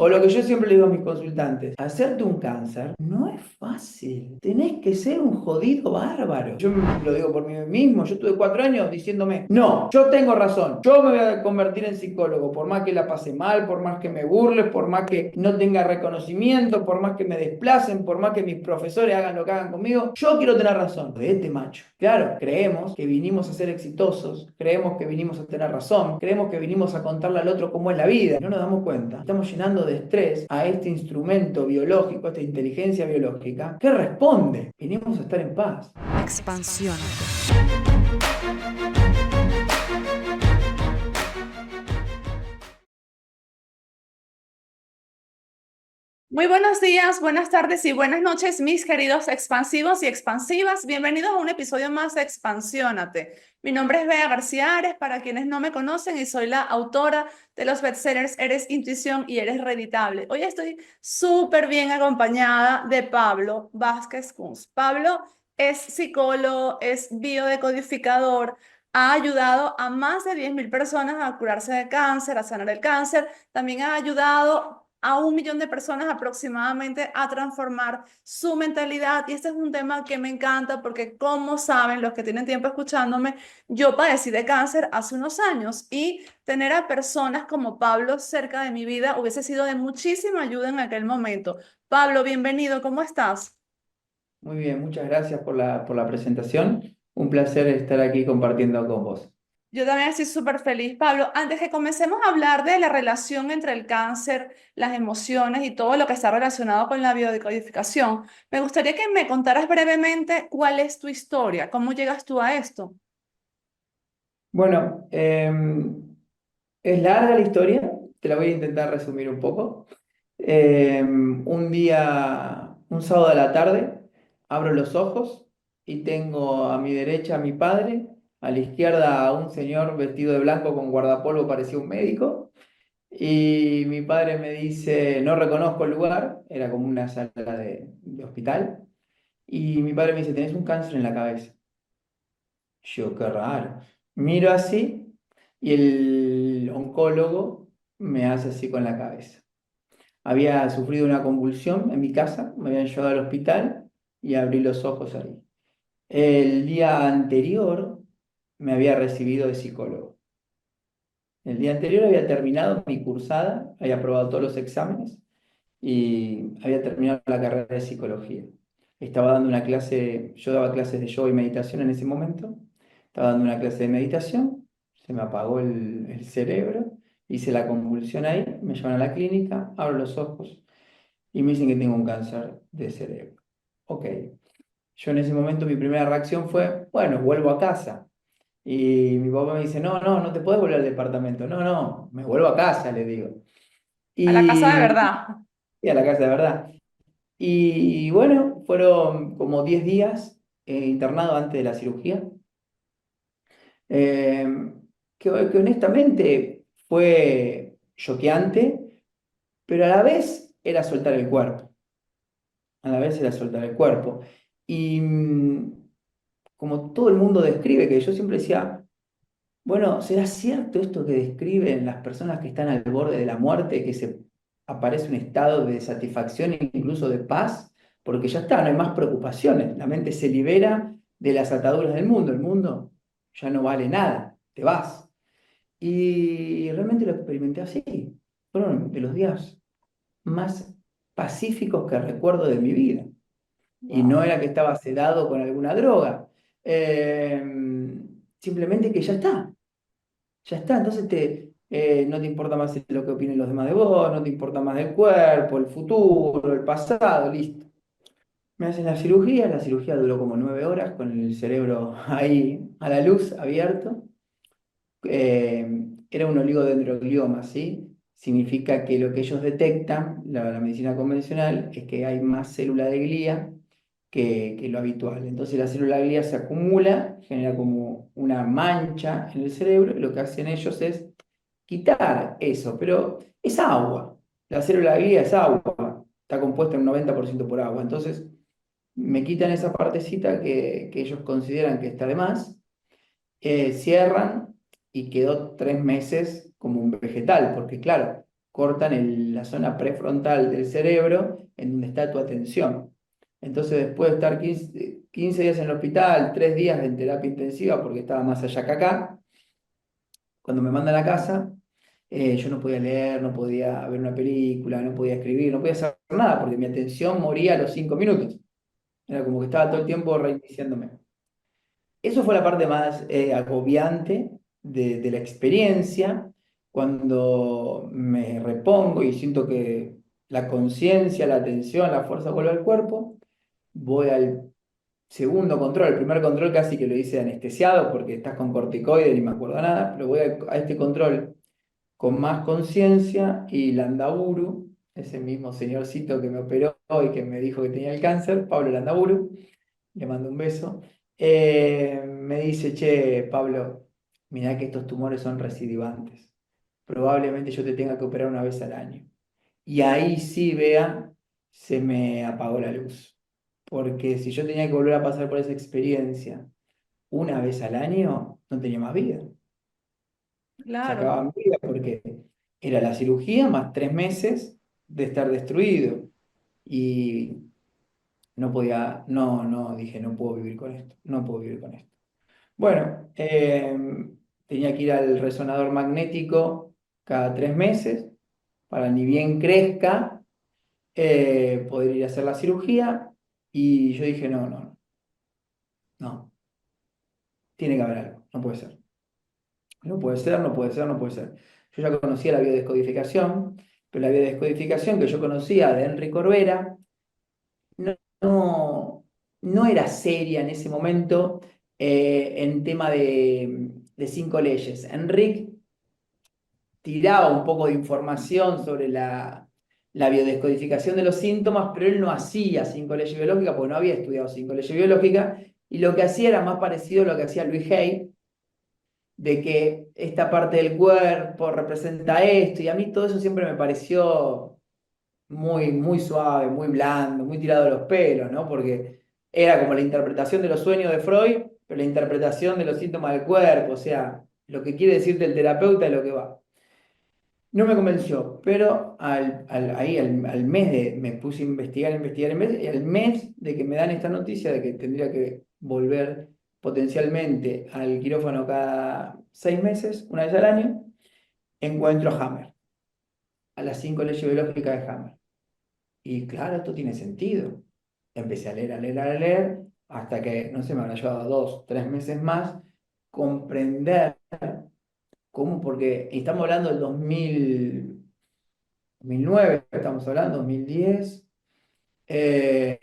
O lo que yo siempre le digo a mis consultantes, hacerte un cáncer no es fácil. Tenés que ser un jodido bárbaro. Yo lo digo por mí mismo, yo tuve 4 años diciéndome, no, yo tengo razón, yo me voy a convertir en psicólogo, por más que la pase mal, por más que me burle, por más que no tenga reconocimiento, por más que me desplacen, por más que mis profesores hagan lo que hagan conmigo, yo quiero tener razón. De este macho. Claro, creemos que vinimos a ser exitosos, creemos que vinimos a tener razón, creemos que vinimos a contarle al otro cómo es la vida. No nos damos cuenta. Estamos llenando de estrés a este instrumento biológico, a esta inteligencia biológica, que responde. Vinimos a estar en paz. Expansiónate. Muy buenos días, buenas tardes y buenas noches, mis queridos expansivos y expansivas. Bienvenidos a un episodio más de Expansiónate. Mi nombre es Bea García Ares, para quienes no me conocen, y soy la autora de los bestsellers Eres Intuición y Eres Reditable. Hoy estoy súper bien acompañada de Pablo Vázquez Kunz. Pablo es psicólogo, es biodecodificador, ha ayudado a más de 10.000 personas a curarse de cáncer, a sanar el cáncer. También ha ayudado a 1 millón de personas aproximadamente a transformar su mentalidad. Y este es un tema que me encanta porque, como saben los que tienen tiempo escuchándome, yo padecí de cáncer hace unos años y tener a personas como Pablo cerca de mi vida hubiese sido de muchísima ayuda en aquel momento. Pablo, bienvenido, ¿cómo estás? Muy bien, muchas gracias por la presentación. Un placer estar aquí compartiendo con vos. Yo también estoy súper feliz, Pablo. Antes que comencemos a hablar de la relación entre el cáncer, las emociones y todo lo que está relacionado con la biodecodificación, me gustaría que me contaras brevemente cuál es tu historia, cómo llegas tú a esto. Bueno, es larga la historia, te la voy a intentar resumir un poco. Un día, un sábado a la tarde, abro los ojos y tengo a mi derecha a mi padre, a la izquierda a un señor vestido de blanco con guardapolvo, parecía un médico, y mi padre me dice, no reconozco el lugar, era como una sala de hospital, y mi padre me dice, tenés un cáncer en la cabeza. Yo, qué raro. Miro así y el oncólogo me hace así con la cabeza. Había sufrido una convulsión en mi casa, me habían llevado al hospital y abrí los ojos ahí. El día anterior me había recibido de psicólogo. El día anterior había terminado mi cursada, había aprobado todos los exámenes y había terminado la carrera de psicología. Estaba dando una clase, yo daba clases de yoga y meditación en ese momento, estaba dando una clase de meditación, se me apagó el cerebro, hice la convulsión ahí, me llevan a la clínica, abro los ojos y me dicen que tengo un cáncer de cerebro. Ok, yo en ese momento mi primera reacción fue, bueno, vuelvo a casa. Y mi papá me dice, no, no, no te puedes volver al departamento. No, no, me vuelvo a casa, le digo. A la casa de Y, verdad. y a la casa de verdad. Y bueno, fueron como 10 días internado antes de la cirugía, eh, que honestamente fue choqueante, pero a la vez era soltar el cuerpo, a la vez era soltar el cuerpo. Y como todo el mundo describe, que yo siempre decía, bueno, ¿será cierto esto que describen las personas que están al borde de la muerte, que se aparece un estado de satisfacción e incluso de paz? Porque ya está, no hay más preocupaciones, la mente se libera de las ataduras del mundo, el mundo ya no vale nada, te vas. Y realmente lo experimenté así, fueron de los días más pacíficos que recuerdo de mi vida. Y no Wow. era que estaba sedado con alguna droga, eh, simplemente que ya está, entonces no te importa más lo que opinen los demás de vos, no te importa más del cuerpo, el futuro, el pasado, listo. Me hacen la cirugía duró como 9 horas con el cerebro ahí a la luz, abierto. Era un oligodendroglioma, ¿sí? Significa que lo que ellos detectan, la medicina convencional, es que hay más célula de glía que lo habitual. Entonces la célula de glía se acumula, genera como una mancha en el cerebro, y lo que hacen ellos es quitar eso, pero es agua. La célula de glía es agua, está compuesta en un 90% por agua. Entonces me quitan esa partecita que ellos consideran que está de más, cierran y quedó 3 meses como un vegetal, porque claro, cortan la zona prefrontal del cerebro en donde está tu atención. Entonces, después de estar 15 días en el hospital, 3 días en terapia intensiva, porque estaba más allá que acá, cuando me mandan a casa, yo no podía leer, no podía ver una película, no podía escribir, no podía hacer nada, porque mi atención moría a los 5 minutos. Era como que estaba todo el tiempo reiniciándome. Eso fue la parte más agobiante de la experiencia, cuando me repongo y siento que la conciencia, la atención, la fuerza vuelve al cuerpo, voy al segundo control. El primer control casi que lo hice anestesiado porque estás con corticoides y ni me acuerdo nada, pero voy a este control con más conciencia y Landaburu, ese mismo señorcito que me operó y que me dijo que tenía el cáncer, Pablo Landaburu, le mando un beso, me dice, che, Pablo, mirá que estos tumores son recidivantes. Probablemente yo te tenga que operar una vez al año. Y ahí sí, vea, se me apagó la luz. Porque si yo tenía que volver a pasar por esa experiencia una vez al año, no tenía más vida. Se Claro, acababa mi vida porque era la cirugía más 3 meses de estar destruido. Y no podía, no, dije, no puedo vivir con esto, no puedo vivir con esto. Bueno, tenía que ir al resonador magnético cada 3 meses para ni bien crezca, poder ir a hacer la cirugía. Y yo dije, no, no, no, tiene que haber algo, no puede ser. No puede ser, no puede ser, no puede ser. Yo ya conocía la biodescodificación, pero la biodescodificación que yo conocía de Enrique Corbera no, no, no era seria en ese momento, en tema de 5 leyes. Enrique tiraba un poco de información sobre la biodescodificación de los síntomas, pero él no hacía 5 leyes biológicas porque no había estudiado 5 leyes biológicas, y lo que hacía era más parecido a lo que hacía Luis Hay, de que esta parte del cuerpo representa esto, y a mí todo eso siempre me pareció muy, muy suave, muy blando, muy tirado de los pelos, ¿no? Porque era como la interpretación de los sueños de Freud, pero la interpretación de los síntomas del cuerpo, o sea, lo que quiere decirte el terapeuta es lo que va. No me convenció, pero al mes me puse a investigar, investigar, investigar, y al mes de que me dan esta noticia de que tendría que volver potencialmente al quirófano cada 6 meses, una vez al año, encuentro a Hammer, a las 5 leyes biológicas de Hammer. Y claro, esto tiene sentido. Empecé a leer, a leer, a leer, hasta que, no sé, me habrá llevado 2, 3 meses más, comprender cómo, porque estamos hablando del 2009, estamos hablando, 2010, eh,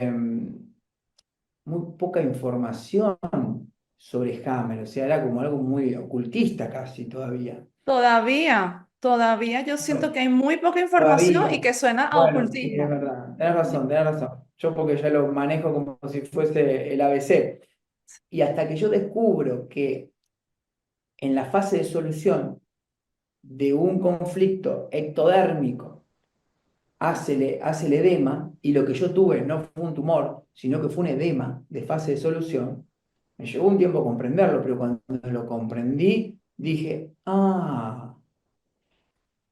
muy poca información sobre Hammer, o sea, era como algo muy ocultista casi todavía. todavía yo siento Bueno, que hay muy poca información y todavía. que suena a Bueno, sí, es ocultismo. verdad, tenés razón, tenés razón. Yo porque ya lo manejo como si fuese el ABC. Y hasta que yo descubro que en la fase de solución de un conflicto ectodérmico hace el edema, y lo que yo tuve no fue un tumor, sino que fue un edema de fase de solución, me llevó un tiempo comprenderlo, pero cuando lo comprendí, dije,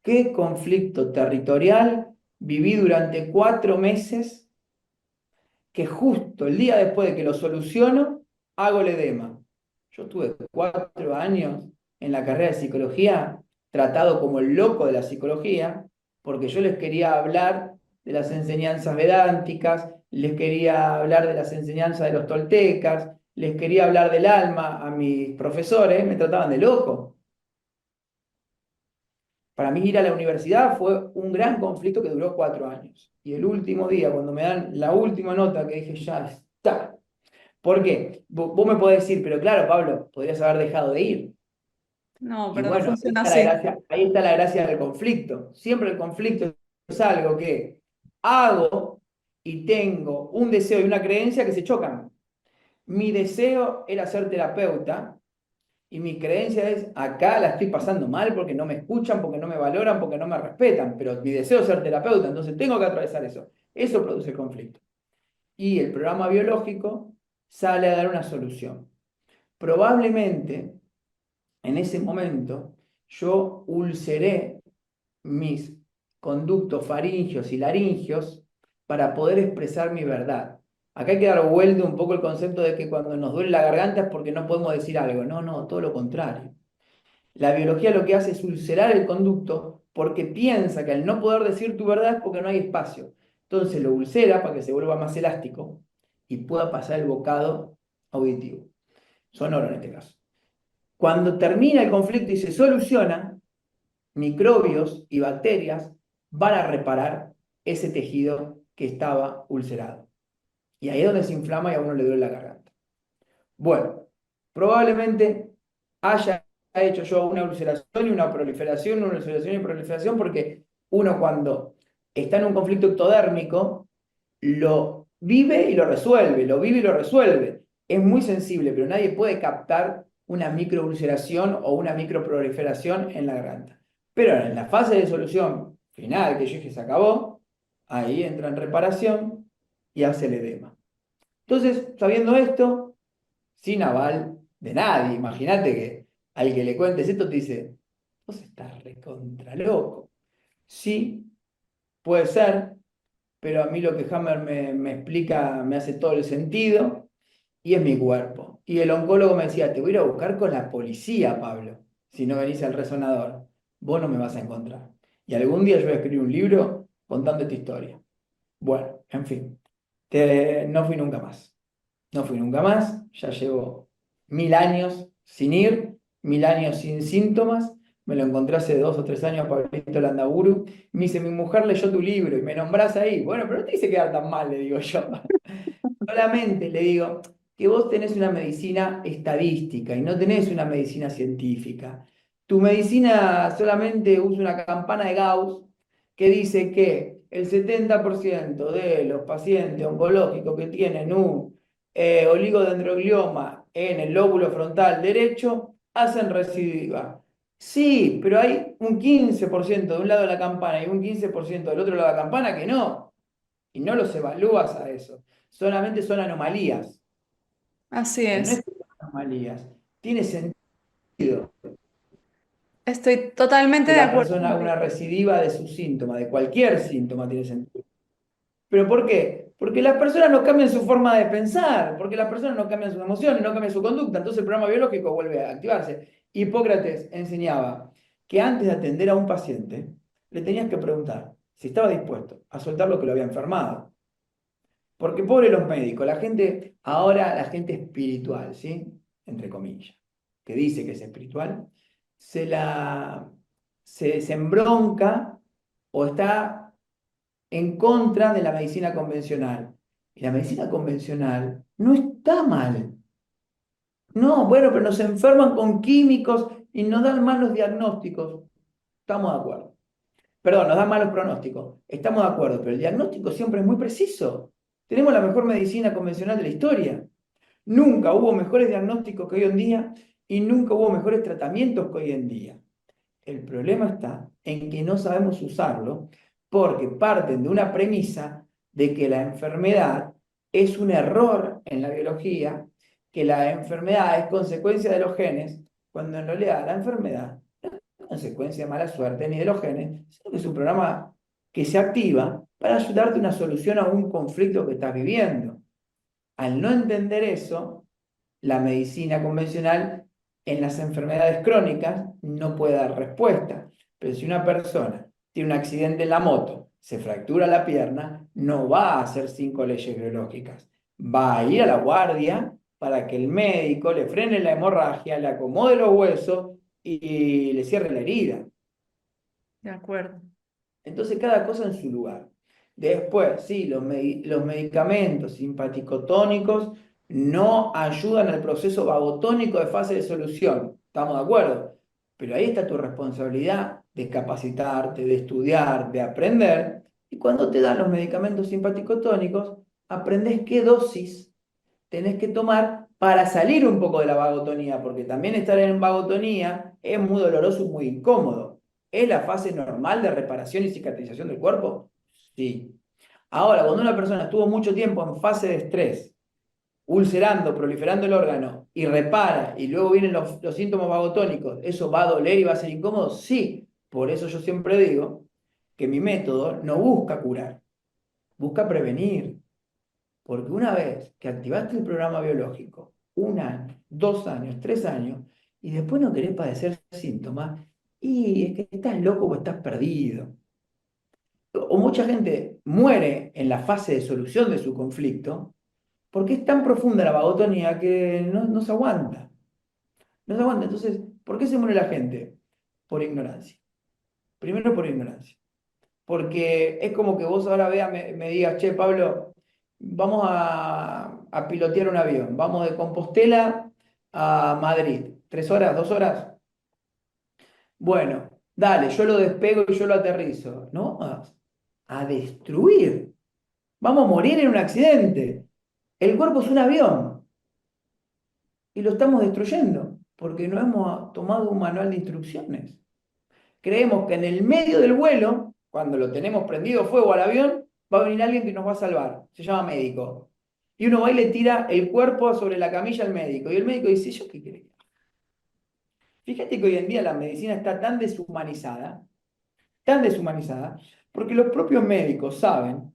qué conflicto territorial viví durante 4 meses, que justo el día después de que lo soluciono, hago el edema. Yo tuve 4 años en la carrera de psicología, tratado como el loco de la psicología, porque yo les quería hablar de las enseñanzas vedánticas, les quería hablar de las enseñanzas de los toltecas, les quería hablar del alma a mis profesores, me trataban de loco. Para mí ir a la universidad fue un gran conflicto que duró 4 años. Y el último día, cuando me dan la última nota, que dije, ya está. ¿Por qué? Vos me podés decir, pero claro, Pablo, podrías haber dejado de ir. No, Y pero no bueno, funciona así. ahí está la gracia del conflicto. Siempre el conflicto es algo que hago y tengo un deseo y una creencia que se chocan. Mi deseo era ser terapeuta y mi creencia es, acá la estoy pasando mal porque no me escuchan, porque no me valoran, porque no me respetan, pero mi deseo es ser terapeuta, entonces tengo que atravesar eso. Eso produce conflicto. Y el programa biológico sale a dar una solución. Probablemente en ese momento yo ulceré mis conductos faringios y laringios para poder expresar mi verdad. Acá hay que dar vuelta un poco el concepto de que cuando nos duele la garganta es porque no podemos decir algo. No, no, todo lo contrario. La biología lo que hace es ulcerar el conducto porque piensa que al no poder decir tu verdad es porque no hay espacio. Entonces lo ulcera para que se vuelva más elástico y pueda pasar el bocado auditivo, sonoro en este caso. Cuando termina el conflicto y se soluciona, microbios y bacterias van a reparar ese tejido que estaba ulcerado. Y ahí es donde se inflama y a uno le duele la garganta. Bueno, probablemente haya hecho yo una ulceración y una ulceración y proliferación, porque uno cuando está en un conflicto ectodérmico lo vive y lo resuelve, lo vive y lo resuelve. Es muy sensible, pero nadie puede captar una microulceración o una microproliferación en la garganta. Pero en la fase de solución final, que yo dije se acabó, ahí entra en reparación y hace el edema. Entonces, sabiendo esto, sin aval de nadie, imagínate que al que le cuentes esto te dice, vos estás recontra loco. Sí, puede ser, pero a mí lo que Hammer me explica me hace todo el sentido y es mi cuerpo. Y el oncólogo me decía, te voy a ir a buscar con la policía, Pablo, si no venís al resonador. Vos no me vas a encontrar. Y algún día yo voy a escribir un libro contando esta historia. Bueno, en fin, no fui nunca más. No fui nunca más, ya llevo 1000 años sin ir, 1000 años sin síntomas. Me lo encontré hace 2 o 3 años, Pablito Landaburu. Me dice, mi mujer leyó tu libro y me nombrás ahí. Bueno, pero no te hice quedar tan mal, le digo yo. Solamente le digo que vos tenés una medicina estadística y no tenés una medicina científica. Tu medicina solamente usa una campana de Gauss que dice que el 70% de los pacientes oncológicos que tienen un oligodendroglioma en el lóbulo frontal derecho hacen recidiva. Sí, pero hay un 15% de un lado de la campana y un 15% del otro lado de la campana que no. Y no los evalúas a eso. Solamente son anomalías. Así Pero no es es. que son anomalías. Tiene sentido Estoy totalmente que de la acuerdo persona haga una contigo. recidiva de su síntoma, de cualquier síntoma tiene sentido. ¿Pero por qué? Porque las personas no cambian su forma de pensar, porque las personas no cambian sus emociones, no cambian su conducta, entonces el programa biológico vuelve a activarse. Hipócrates enseñaba que antes de atender a un paciente, le tenías que preguntar si estaba dispuesto a soltar lo que lo había enfermado. Porque pobre los médicos, la gente, ahora la gente espiritual, ¿sí? Entre comillas, que dice que es espiritual, se embronca o está en contra de la medicina convencional. Y la medicina convencional no está mal. No, bueno, pero nos enferman con químicos y nos dan malos diagnósticos. Estamos de acuerdo. Perdón, nos dan malos pronósticos. Estamos de acuerdo, pero el diagnóstico siempre es muy preciso. Tenemos la mejor medicina convencional de la historia. Nunca hubo mejores diagnósticos que hoy en día y nunca hubo mejores tratamientos que hoy en día. El problema está en que no sabemos usarlo porque parten de una premisa de que la enfermedad es un error en la biología, que la enfermedad es consecuencia de los genes, cuando en realidad la enfermedad no es consecuencia de mala suerte ni de los genes, sino que es un programa que se activa para ayudarte a una solución a un conflicto que estás viviendo. Al no entender eso, la medicina convencional en las enfermedades crónicas no puede dar respuesta. Pero si una persona tiene un accidente en la moto, se fractura la pierna, no va a hacer 5 leyes biológicas. Va a ir a la guardia para que el médico le frene la hemorragia, le acomode los huesos y le cierre la herida. De acuerdo. Entonces, cada cosa en su lugar. Después, sí, los medicamentos simpaticotónicos no ayudan al proceso vagotónico de fase de solución. ¿Estamos de acuerdo? Pero ahí está tu responsabilidad de capacitarte, de estudiar, de aprender. Y cuando te dan los medicamentos simpaticotónicos, aprendes qué dosis tenés que tomar para salir un poco de la vagotonía, porque también estar en vagotonía es muy doloroso y muy incómodo. ¿Es la fase normal de reparación y cicatrización del cuerpo? Sí. Ahora, cuando una persona estuvo mucho tiempo en fase de estrés, ulcerando, proliferando el órgano, y repara, y luego vienen los síntomas vagotónicos, ¿eso va a doler y va a ser incómodo? Sí. Por eso yo siempre digo que mi método no busca curar, busca prevenir. Porque una vez que activaste el programa biológico, 1 año, 2 años, 3 años, y después no querés padecer síntomas, y es que estás loco o estás perdido. O mucha gente muere en la fase de solución de su conflicto porque es tan profunda la vagotonía que no se aguanta. No se aguanta. Entonces, ¿por qué se muere la gente? Por ignorancia. Primero por ignorancia. Porque es como que vos ahora veas, me digas, che, Pablo, vamos a pilotear un avión. Vamos de Compostela a Madrid. ¿3 horas? ¿2 horas? Bueno, dale, yo lo despego y yo lo aterrizo. No, a destruir. Vamos a morir en un accidente. El cuerpo es un avión y lo estamos destruyendo porque no hemos tomado un manual de instrucciones. Creemos que en el medio del vuelo, cuando lo tenemos prendido fuego al avión, va a venir alguien que nos va a salvar. Se llama médico. Y uno va y le tira el cuerpo sobre la camilla al médico. Y el médico dice, ¿yo qué quiere? Fíjate que hoy en día la medicina está tan deshumanizada, porque los propios médicos saben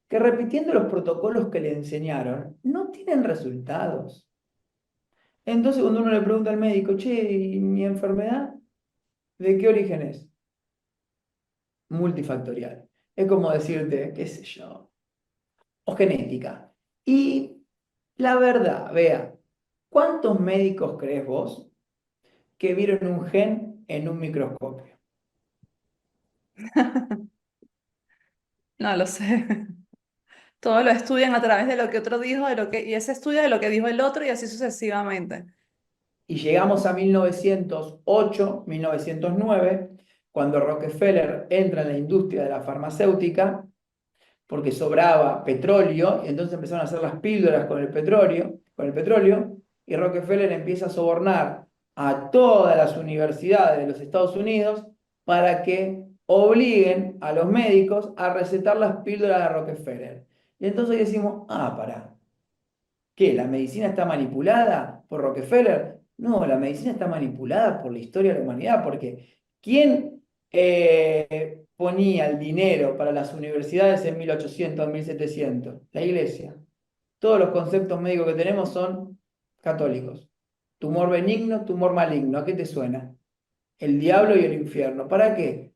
que repitiendo los protocolos que le enseñaron, no tienen resultados. Entonces, cuando uno le pregunta al médico, che, ¿y mi enfermedad de qué origen es? Multifactorial. Es como decirte, qué sé yo, o genética. Y la verdad, vea, ¿cuántos médicos crees vos que vieron un gen en un microscopio? No lo sé. Todo lo estudian a través de lo que otro dijo, y ese estudia de lo que dijo el otro y así sucesivamente. Y llegamos a 1908, 1909, cuando Rockefeller entra en la industria de la farmacéutica, porque sobraba petróleo, y entonces empezaron a hacer las píldoras con el petróleo, y Rockefeller empieza a sobornar a todas las universidades de los Estados Unidos para que obliguen a los médicos a recetar las píldoras de Rockefeller. Y entonces decimos, pará, ¿qué? ¿La medicina está manipulada por Rockefeller? No, la medicina está manipulada por la historia de la humanidad, porque ¿quién ponía el dinero para las universidades en 1800, 1700? La iglesia. Todos los conceptos médicos que tenemos son católicos. Tumor benigno, tumor maligno. ¿A qué te suena? El diablo y el infierno. ¿Para qué?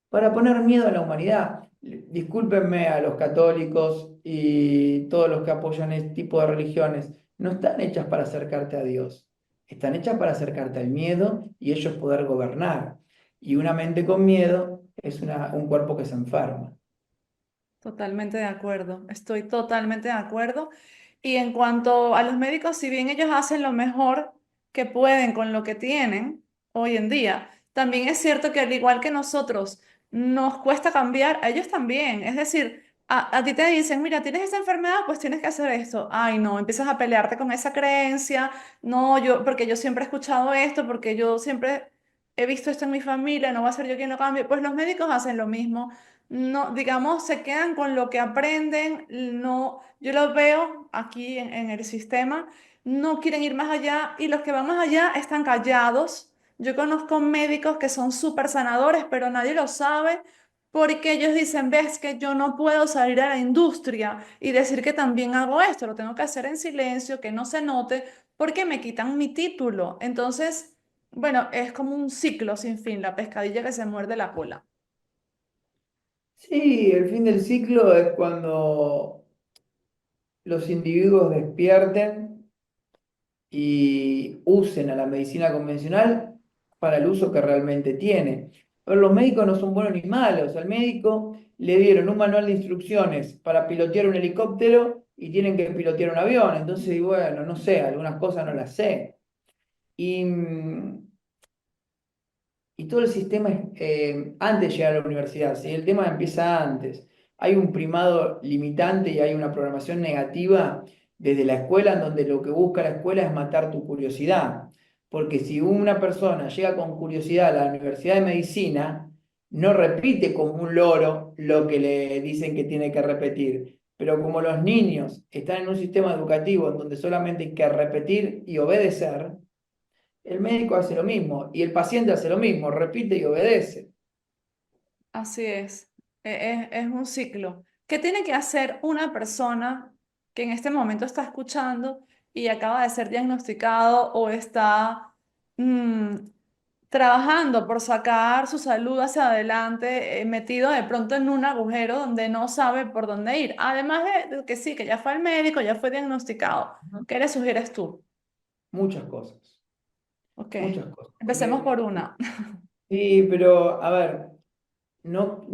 Para poner miedo a la humanidad. Discúlpenme a los católicos y todos los que apoyan este tipo de religiones. No están hechas para acercarte a Dios. Están hechas para acercarte al miedo y ellos poder gobernar. Y una mente con miedo es un cuerpo que se enferma. Totalmente de acuerdo, estoy totalmente de acuerdo. Y en cuanto a los médicos, si bien ellos hacen lo mejor que pueden con lo que tienen hoy en día, también es cierto que al igual que nosotros nos cuesta cambiar, a ellos también. Es decir, a ti te dicen, mira, tienes esa enfermedad, pues tienes que hacer esto. Ay, no, empiezas a pelearte con esa creencia. No, porque yo siempre he escuchado esto, porque yo siempre he visto esto en mi familia, no va a ser yo quien lo cambie. Pues los médicos hacen lo mismo, no, digamos, se quedan con lo que aprenden, no, yo los veo aquí en el sistema, no quieren ir más allá y los que van más allá están callados. Yo conozco médicos que son súper sanadores, pero nadie lo sabe porque ellos dicen, ves que yo no puedo salir a la industria y decir que también hago esto, lo tengo que hacer en silencio, que no se note, porque me quitan mi título. Entonces, bueno, es como un ciclo sin fin, la pescadilla que se muerde la cola. Sí, el fin del ciclo es cuando los individuos despierten y usen a la medicina convencional para el uso que realmente tiene. Pero los médicos no son buenos ni malos. Al médico le dieron un manual de instrucciones para pilotear un helicóptero y tienen que pilotear un avión. Entonces, y bueno, no sé, algunas cosas no las sé. Y, y todo el sistema es, antes de llegar a la universidad, ¿sí? El tema empieza antes. Hay un primado limitante y hay una programación negativa desde la escuela, en donde lo que busca la escuela es matar tu curiosidad. Porque si una persona llega con curiosidad a la Universidad de Medicina, no repite como un loro lo que le dicen que tiene que repetir. Pero como los niños están en un sistema educativo en donde solamente hay que repetir y obedecer, el médico hace lo mismo y el paciente hace lo mismo, repite y obedece. Así es. Es un ciclo. ¿Qué tiene que hacer una persona que en este momento está escuchando y acaba de ser diagnosticado o está mm, trabajando por sacar su salud hacia adelante, metido de pronto en un agujero donde no sabe por dónde ir? Además de que sí, que ya fue al médico, ya fue diagnosticado. Ujú. ¿Qué le sugieres tú? Muchas cosas, Ok, muchas cosas. empecemos por una. Sí, pero a ver, no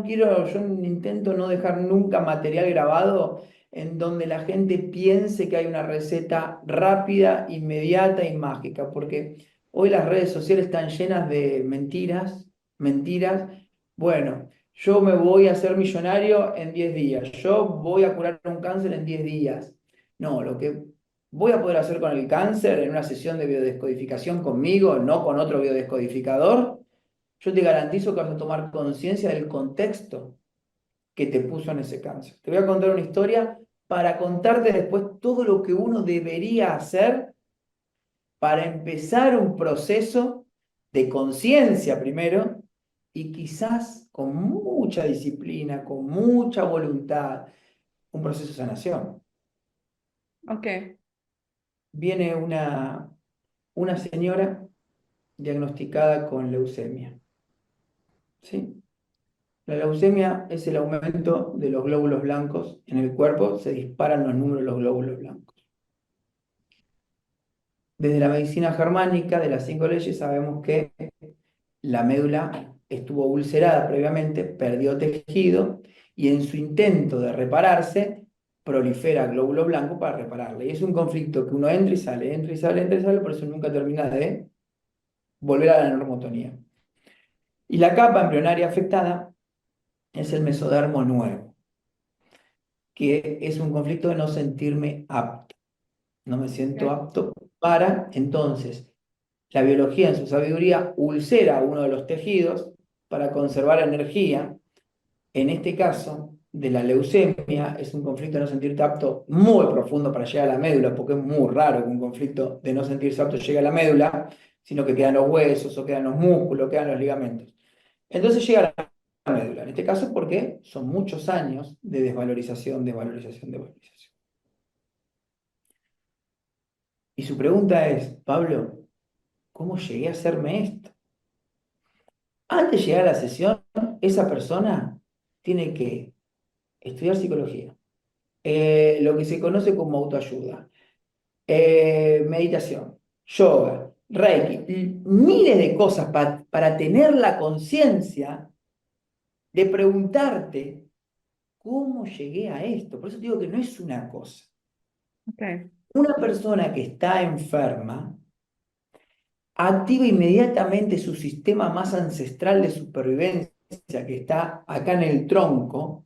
quiero, yo intento no dejar nunca material grabado en donde la gente piense que hay una receta rápida, inmediata y mágica, porque hoy las redes sociales están llenas de mentiras, mentiras. Bueno, yo me voy a hacer millonario en 10 días, yo voy a curar un cáncer en 10 días. No, lo que voy a poder hacer con el cáncer en una sesión de biodescodificación conmigo, no con otro biodescodificador, yo te garantizo que vas a tomar conciencia del contexto que te puso en ese cáncer. Te voy a contar una historia para contarte después todo lo que uno debería hacer para empezar un proceso de conciencia primero y quizás con mucha disciplina, con mucha voluntad, un proceso de sanación. Ok, Viene una señora diagnosticada con leucemia, ¿sí? La leucemia es el aumento de los glóbulos blancos en el cuerpo, se disparan los números de los glóbulos blancos. Desde la medicina germánica, de las 5 leyes, sabemos que la médula estuvo ulcerada previamente, perdió tejido y en su intento de repararse, prolifera glóbulo blanco para repararle. Y es un conflicto que uno entra y sale, entra y sale, entra y sale, por eso nunca termina de volver a la normotonía. Y la capa embrionaria afectada es el mesodermo nuevo, que es un conflicto de no sentirme apto. No me siento ok. apto para, entonces, la biología en su sabiduría ulcera uno de los tejidos para conservar energía. En este caso, de la leucemia, es un conflicto de no sentirte apto muy profundo para llegar a la médula, porque es muy raro que un conflicto de no sentirse apto llegue a la médula, sino que quedan los huesos, o quedan los músculos, quedan los ligamentos. Entonces llega a la médula, en este caso porque son muchos años de desvalorización, desvalorización, desvalorización. Y su pregunta es, Pablo, ¿cómo llegué a hacerme esto? Antes de llegar a la sesión, esa persona tiene que estudiar psicología, lo que se conoce como autoayuda, meditación, yoga, reiki, y miles de cosas para tener la conciencia de preguntarte cómo llegué a esto. Por eso digo que no es una cosa. Ok. Una persona que está enferma activa inmediatamente su sistema más ancestral de supervivencia que está acá en el tronco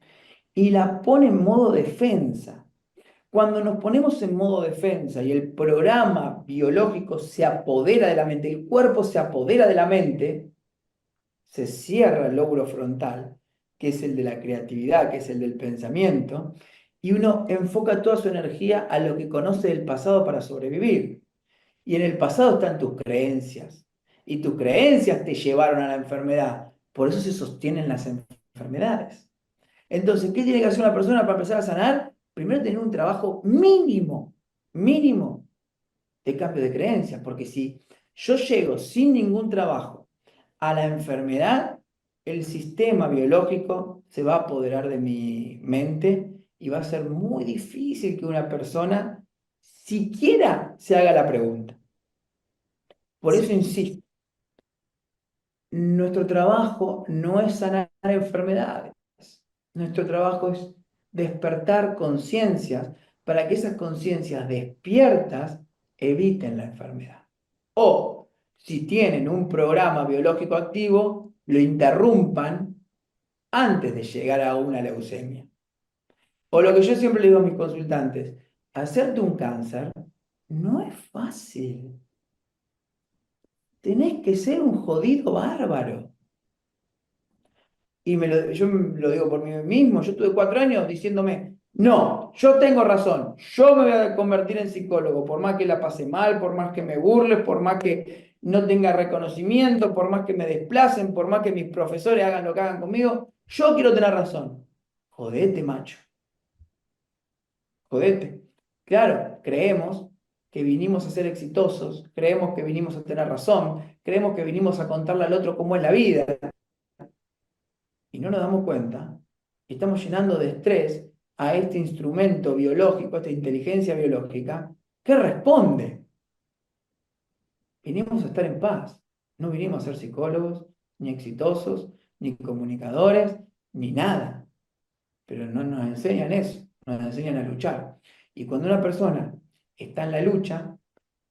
y la pone en modo defensa. Cuando nos ponemos en modo defensa y el programa biológico se apodera de la mente, el cuerpo se apodera de la mente, se cierra el lóbulo frontal, que es el de la creatividad, que es el del pensamiento, y uno enfoca toda su energía a lo que conoce del pasado para sobrevivir. Y en el pasado están tus creencias. Y tus creencias te llevaron a la enfermedad. Por eso se sostienen las enfermedades. Entonces, ¿qué tiene que hacer una persona para empezar a sanar? Primero tener un trabajo mínimo, mínimo de cambio de creencias. Porque si yo llego sin ningún trabajo a la enfermedad, el sistema biológico se va a apoderar de mi mente y va a ser muy difícil que una persona siquiera se haga la pregunta. Por eso Sí, insisto, nuestro trabajo no es sanar enfermedades. Nuestro trabajo es despertar conciencias para que esas conciencias despiertas eviten la enfermedad. O, si tienen un programa biológico activo, lo interrumpan antes de llegar a una leucemia. O lo que yo siempre le digo a mis consultantes, hacerte un cáncer no es fácil. Tenés que ser un jodido bárbaro. Y yo lo digo por mí mismo, yo tuve 4 años diciéndome, no, yo tengo razón, yo me voy a convertir en psicólogo, por más que la pase mal, por más que me burles, por más que no tenga reconocimiento, por más que me desplacen, por más que mis profesores hagan lo que hagan conmigo, yo quiero tener razón. Jodete, macho, jodete. Claro, creemos que vinimos a ser exitosos, creemos que vinimos a tener razón, creemos que vinimos a contarle al otro cómo es la vida, y no nos damos cuenta, estamos llenando de estrés a este instrumento biológico, a esta inteligencia biológica, que responde. Vinimos a estar en paz, no vinimos a ser psicólogos, ni exitosos, ni comunicadores, ni nada. Pero no nos enseñan eso, nos enseñan a luchar. Y cuando una persona está en la lucha,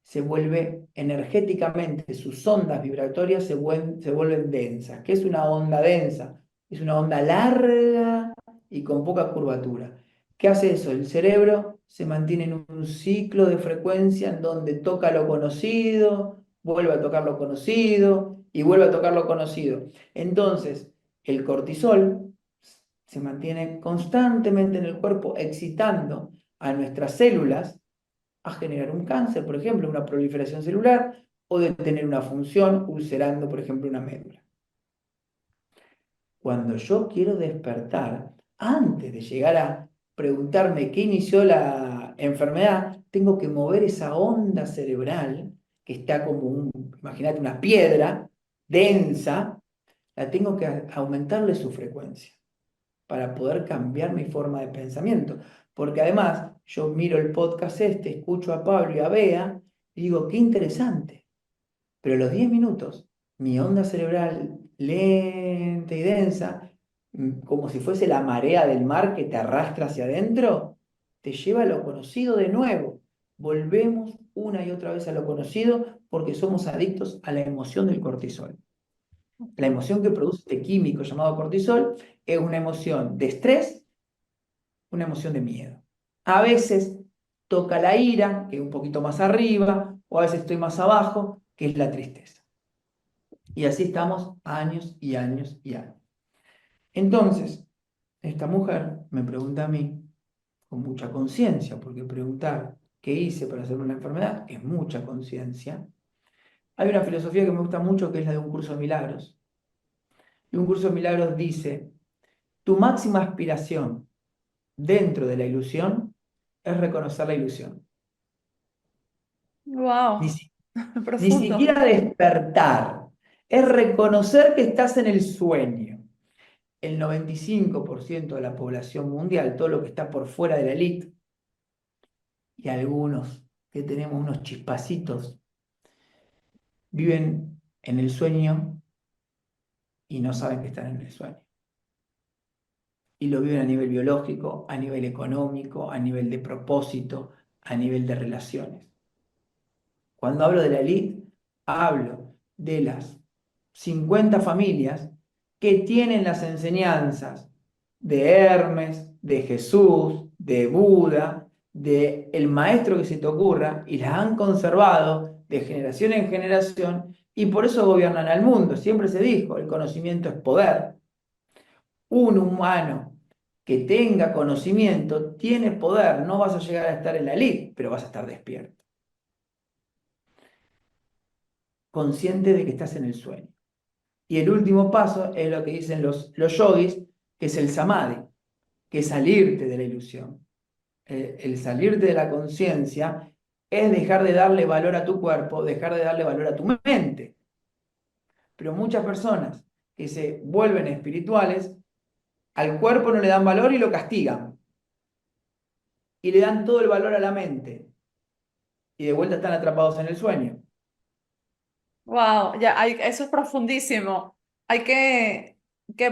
se vuelve energéticamente, sus ondas vibratorias se vuelven densas. ¿Qué es una onda densa? Es una onda larga y con poca curvatura. ¿Qué hace eso? El cerebro se mantiene en un ciclo de frecuencia en donde toca lo conocido, vuelve a tocar lo conocido y vuelve a tocar lo conocido. Entonces, el cortisol se mantiene constantemente en el cuerpo excitando a nuestras células a generar un cáncer, por ejemplo, una proliferación celular, o de tener una función ulcerando, por ejemplo, una médula. Cuando yo quiero despertar, antes de llegar a preguntarme qué inició la enfermedad, tengo que mover esa onda cerebral que está como imagínate, una piedra densa, la tengo que aumentarle su frecuencia para poder cambiar mi forma de pensamiento. Porque además yo miro el podcast este, escucho a Pablo y a Bea y digo, qué interesante. Pero a los 10 minutos, mi onda cerebral lenta y densa, como si fuese la marea del mar que te arrastra hacia adentro, te lleva a lo conocido de nuevo. Volvemos una y otra vez a lo conocido porque somos adictos a la emoción del cortisol. La Ok. emoción que produce este químico llamado cortisol es una emoción de estrés, una emoción de miedo. A veces toca la ira, que es un poquito más arriba, o a veces estoy más abajo, que es la tristeza. Y así estamos años y años y años. Entonces, esta mujer me pregunta a mí, con mucha conciencia, porque preguntar qué hice para hacer una enfermedad es mucha conciencia. Hay una filosofía que me gusta mucho, que es la de un curso de milagros. Y un curso de milagros dice, tu máxima aspiración dentro de la ilusión es reconocer la ilusión. Ni, Wow, si- Ni profundo. siquiera despertar, es reconocer que estás en el sueño. El 95% de la población mundial, todo lo que está por fuera de la élite, y algunos que tenemos unos chispacitos, viven en el sueño y no saben que están en el sueño. Y lo viven a nivel biológico, a nivel económico, a nivel de propósito, a nivel de relaciones. Cuando hablo de la elite, hablo de las 50 familias que tienen las enseñanzas de Hermes, de Jesús, de Buda, de el maestro que se te ocurra, y las han conservado de generación en generación, y por eso gobiernan al mundo. Siempre se dijo, el conocimiento es poder. Un humano que tenga conocimiento tiene poder. No vas a llegar a estar en la elite, pero vas a estar despierto, consciente de que estás en el sueño. Y el último paso es lo que dicen los yogis, que es el samadhi, que es salirte de la ilusión. El salirte de la conciencia es dejar de darle valor a tu cuerpo, dejar de darle valor a tu mente. Pero muchas personas que se vuelven espirituales, al cuerpo no le dan valor y lo castigan. Y le dan todo el valor a la mente. Y de vuelta están atrapados en el sueño. Wow, ya eso es profundísimo. Hay que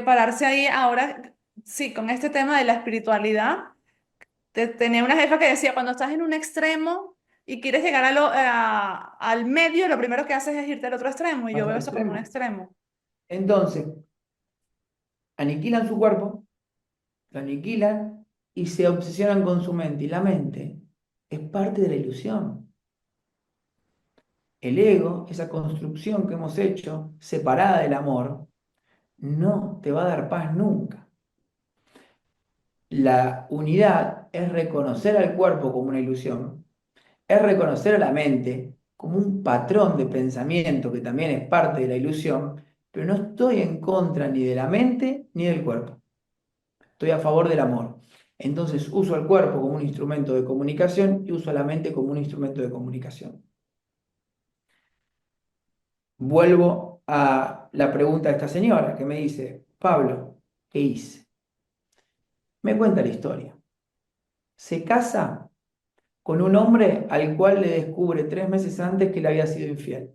pararse ahí ahora, sí, con este tema de la espiritualidad. Tenía una jefa que decía, cuando estás en un extremo y quieres llegar al medio, lo primero que haces es irte al otro extremo, y yo Vas veo al eso como un extremo. extremo. Entonces, aniquilan su cuerpo, lo aniquilan y se obsesionan con su mente. Y la mente es parte de la ilusión. El ego, esa construcción que hemos hecho, separada del amor, no te va a dar paz nunca. La unidad es reconocer al cuerpo como una ilusión, es reconocer a la mente como un patrón de pensamiento que también es parte de la ilusión, pero no estoy en contra ni de la mente ni del cuerpo. Estoy a favor del amor. Entonces uso el cuerpo como un instrumento de comunicación y uso la mente como un instrumento de comunicación. Vuelvo a la pregunta de esta señora que me dice, Pablo, ¿qué hice? Me cuenta la historia. Se casa con un hombre al cual le descubre 3 meses antes que le había sido infiel.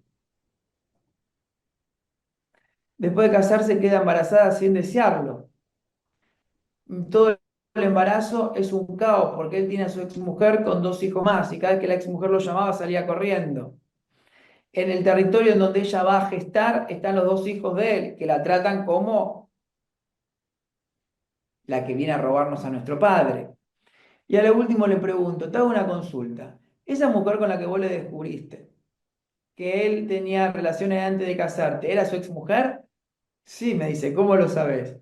Después de casarse queda embarazada sin desearlo. Todo el embarazo es un caos porque él tiene a su exmujer con 2 hijos más y cada vez que la exmujer lo llamaba salía corriendo. En el territorio en donde ella va a gestar están los 2 hijos de él que la tratan como la que viene a robarnos a nuestro padre. Y a lo último le pregunto, te hago una consulta. Esa mujer con la que vos le descubriste que él tenía relaciones antes de casarte, ¿era su exmujer? Sí, me dice, ¿cómo lo sabes?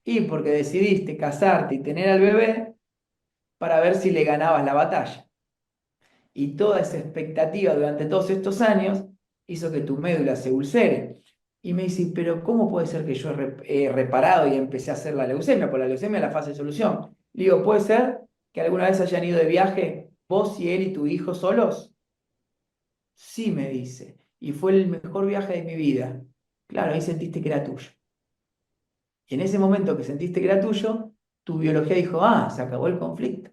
Y porque decidiste casarte y tener al bebé para ver si le ganabas la batalla. Y toda esa expectativa durante todos estos años hizo que tu médula se ulcere. Y me dice, pero ¿cómo puede ser que yo he reparado y empecé a hacer la leucemia? Por la leucemia es la fase de solución. Le digo, ¿puede ser que alguna vez hayan ido de viaje vos y él y tu hijo solos? Sí, me dice. Y fue el mejor viaje de mi vida. Claro, ahí sentiste que era tuyo. Y en ese momento que sentiste que era tuyo, tu biología dijo, ah, se acabó el conflicto.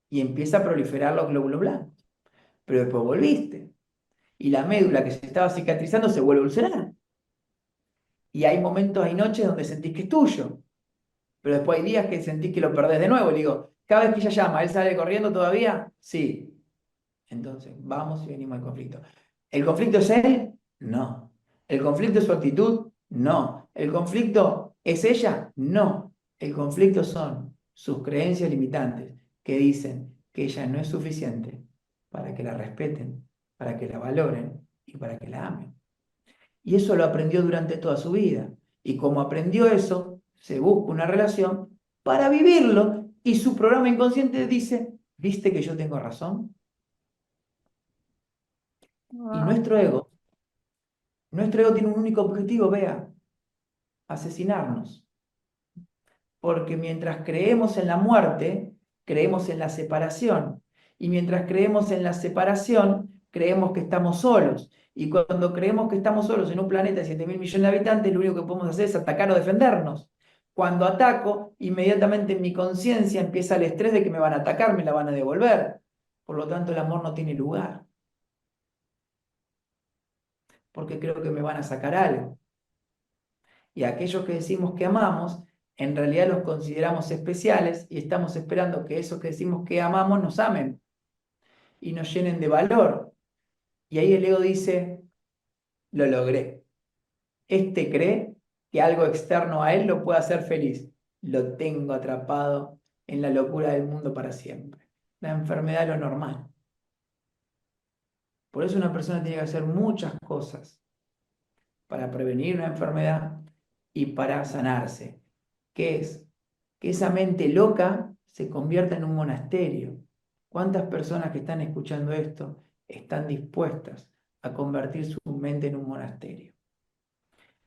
Y empieza a proliferar los glóbulos blancos. Pero después volviste. Y la médula que se estaba cicatrizando se vuelve a ulcerar. Y hay momentos, hay noches donde sentís que es tuyo. Pero después hay días que sentís que lo perdés de nuevo. Le digo, cada vez que ella llama, ¿él sale corriendo todavía? Sí. Entonces, vamos y venimos al conflicto. ¿El conflicto es él? No. ¿El conflicto es su actitud? No. ¿El conflicto es ella? No. El conflicto son sus creencias limitantes que dicen que ella no es suficiente para que la respeten, para que la valoren y para que la amen. Y eso lo aprendió durante toda su vida. Y como aprendió eso, se busca una relación para vivirlo y su programa inconsciente dice, ¿viste que yo tengo razón? Y Wow. nuestro ego tiene un único objetivo, vea, asesinarnos. Porque mientras creemos en la muerte, creemos en la separación. Y mientras creemos en la separación, creemos que estamos solos. Y cuando creemos que estamos solos en un planeta de 7.000 millones de habitantes, lo único que podemos hacer es atacar o defendernos. Cuando ataco, inmediatamente en mi conciencia empieza el estrés de que me van a atacar, me la van a devolver. Por lo tanto, el amor no tiene lugar. Porque creo que me van a sacar algo. Y aquellos que decimos que amamos, en realidad los consideramos especiales y estamos esperando que esos que decimos que amamos nos amen y nos llenen de valor. Y ahí el ego dice, lo logré. Este cree que algo externo a él lo puede hacer feliz. Lo tengo atrapado en la locura del mundo para siempre. La enfermedad es lo normal. Por eso una persona tiene que hacer muchas cosas para prevenir una enfermedad y para sanarse. ¿Qué es? Que esa mente loca se convierta en un monasterio. ¿Cuántas personas que están escuchando esto están dispuestas a convertir su mente en un monasterio?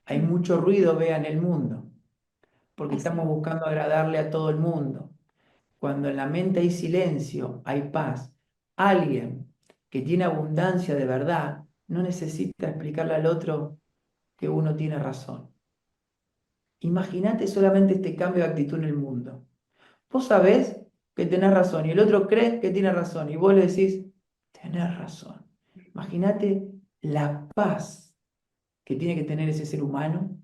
Hay mucho ruido, vea, en el mundo, porque Así. estamos buscando agradarle a todo el mundo. Cuando en la mente hay silencio, hay paz. Alguien que tiene abundancia de verdad no necesita explicarle al otro que uno tiene razón. Imagínate solamente este cambio de actitud en el mundo. Vos sabés que tenés razón y el otro cree que tiene razón y vos le decís, tenés razón. Imagínate la paz que tiene que tener ese ser humano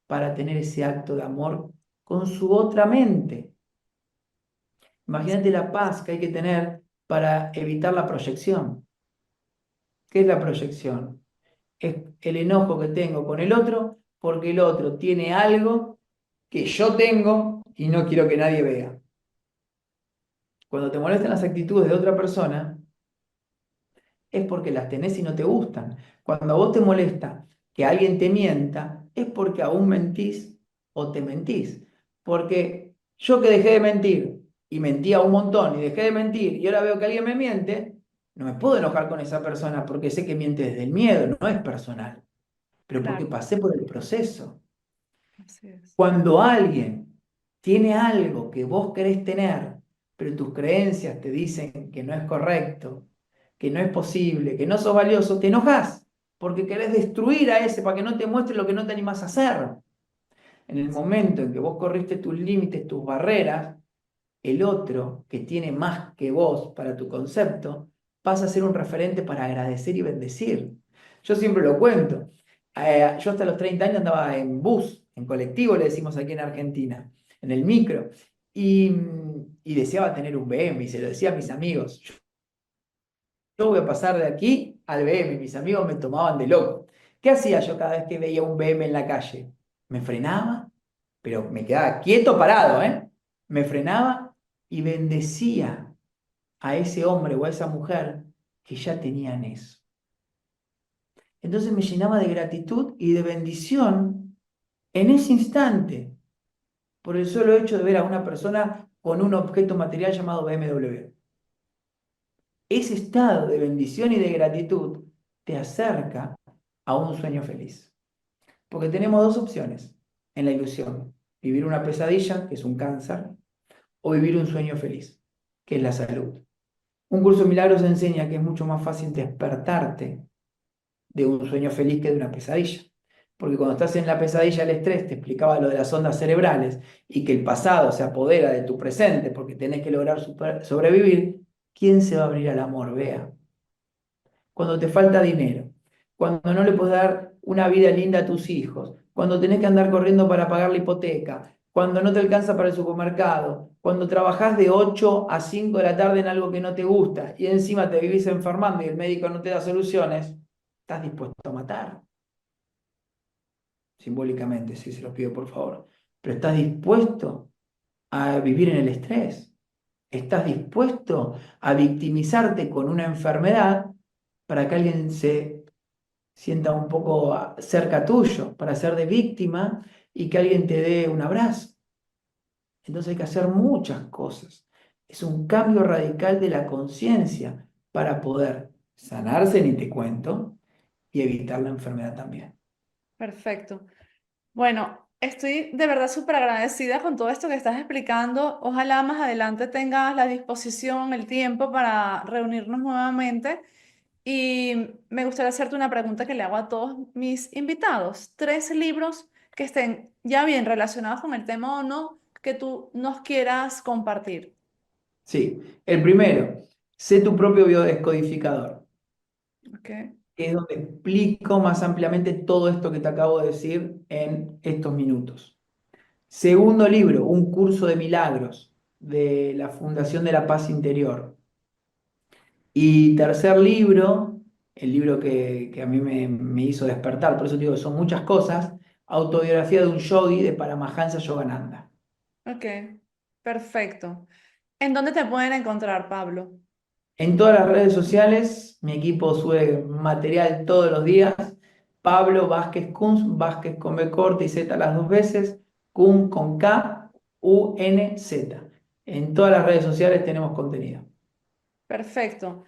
para tener ese acto de amor con su otra mente. Imagínate la paz que hay que tener para evitar la proyección. ¿Qué es la proyección? Es el enojo que tengo con el otro porque el otro tiene algo que yo tengo y no quiero que nadie vea. Cuando te molestan las actitudes de otra persona, es porque las tenés y no te gustan. Cuando a vos te molesta que alguien te mienta, es porque aún mentís o te mentís. Porque yo que dejé de mentir y mentía un montón y dejé de mentir y ahora veo que alguien me miente, No me puedo enojar con esa persona porque sé que miente desde el miedo, no es personal, pero porque Claro, pasé por el proceso. así es. Cuando alguien tiene algo que vos querés tener, pero tus creencias te dicen que no es correcto, que no es posible, que no sos valioso, te enojas porque querés destruir a ese para que no te muestre lo que no te animás a hacer. En el momento en que vos corriste tus límites, tus barreras, el otro que tiene más que vos para tu concepto pasa a ser un referente para agradecer y bendecir. Yo siempre lo cuento. Yo hasta los 30 años andaba en bus, en colectivo, le decimos aquí en Argentina, en el micro, y deseaba tener un BM, y se lo decía a mis amigos. Yo voy a pasar de aquí al BM, y mis amigos me tomaban de loco. ¿Qué hacía yo cada vez que veía un BM en la calle? Me frenaba, pero me quedaba quieto, parado, ¿eh? Me frenaba y bendecía a ese hombre o a esa mujer que ya tenían eso. Entonces me llenaba de gratitud y de bendición en ese instante, por el solo hecho de ver a una persona con un objeto material llamado BMW. Ese estado de bendición y de gratitud te acerca a un sueño feliz. Porque tenemos dos opciones en la ilusión: vivir una pesadilla, que es un cáncer, o vivir un sueño feliz, que es la salud. Un curso de milagros enseña que es mucho más fácil despertarte de un sueño feliz que de una pesadilla. Porque cuando estás en la pesadilla, el estrés, te explicaba lo de las ondas cerebrales y que el pasado se apodera de tu presente porque tenés que lograr sobrevivir. ¿Quién se va a abrir al amor? Vea. Cuando te falta dinero, cuando no le puedes dar una vida linda a tus hijos, cuando tenés que andar corriendo para pagar la hipoteca, cuando no te alcanza para el supermercado, cuando trabajás de 8 a 5 de la tarde en algo que no te gusta y encima te vivís enfermando y el médico no te da soluciones, estás dispuesto a matar. Simbólicamente, si se los pido por favor. Pero estás dispuesto a vivir en el estrés. Estás dispuesto a victimizarte con una enfermedad para que alguien se sienta un poco cerca tuyo, para ser de víctima y que alguien te dé un abrazo. Entonces hay que hacer muchas cosas. Es un cambio radical de la conciencia para poder sanarse, ni te cuento, y evitar la enfermedad también. Perfecto. Bueno, estoy de verdad súper agradecida con todo esto que estás explicando. Ojalá más adelante tengas la disposición, el tiempo para reunirnos nuevamente. Y me gustaría hacerte una pregunta que le hago a todos mis invitados. Tres libros que estén ya bien relacionados con el tema o no, que tú nos quieras compartir. Sí, el primero, sé tu propio biodescodificador, ¿Ok? que es donde explico más ampliamente todo esto que te acabo de decir en estos minutos. Segundo libro, Un curso de milagros de la Fundación de la Paz Interior. Y tercer libro, el libro que a mí me hizo despertar, por eso digo que son muchas cosas, Autobiografía de un yogi de Paramahansa Yogananda. Ok, perfecto. ¿En dónde te pueden encontrar, Pablo? En todas las redes sociales, mi equipo sube material todos los días. Pablo Vázquez Kunz, Vázquez con B corta y Z las dos veces, Kunz con K, U, N, Z. En todas las redes sociales tenemos contenido. Perfecto.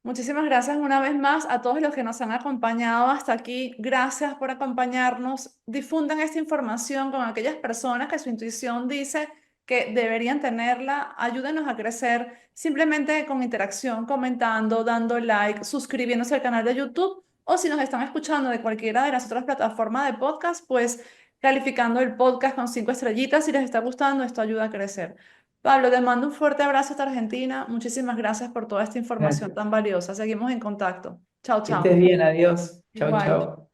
Muchísimas gracias una vez más a todos los que nos han acompañado hasta aquí. Gracias por acompañarnos. Difundan esta información con aquellas personas que su intuición dice que deberían tenerla. Ayúdenos a crecer simplemente con interacción, comentando, dando like, suscribiéndose al canal de YouTube o si nos están escuchando de cualquiera de las otras plataformas de podcast, pues calificando el podcast con 5 estrellitas. Si les está gustando, esto ayuda a crecer. Pablo, te mando un fuerte abrazo hasta Argentina. Muchísimas gracias por toda esta información Gracias. tan valiosa. Seguimos en contacto. Chao, Que estés chao. bien, adiós. Chau, Igual. chau.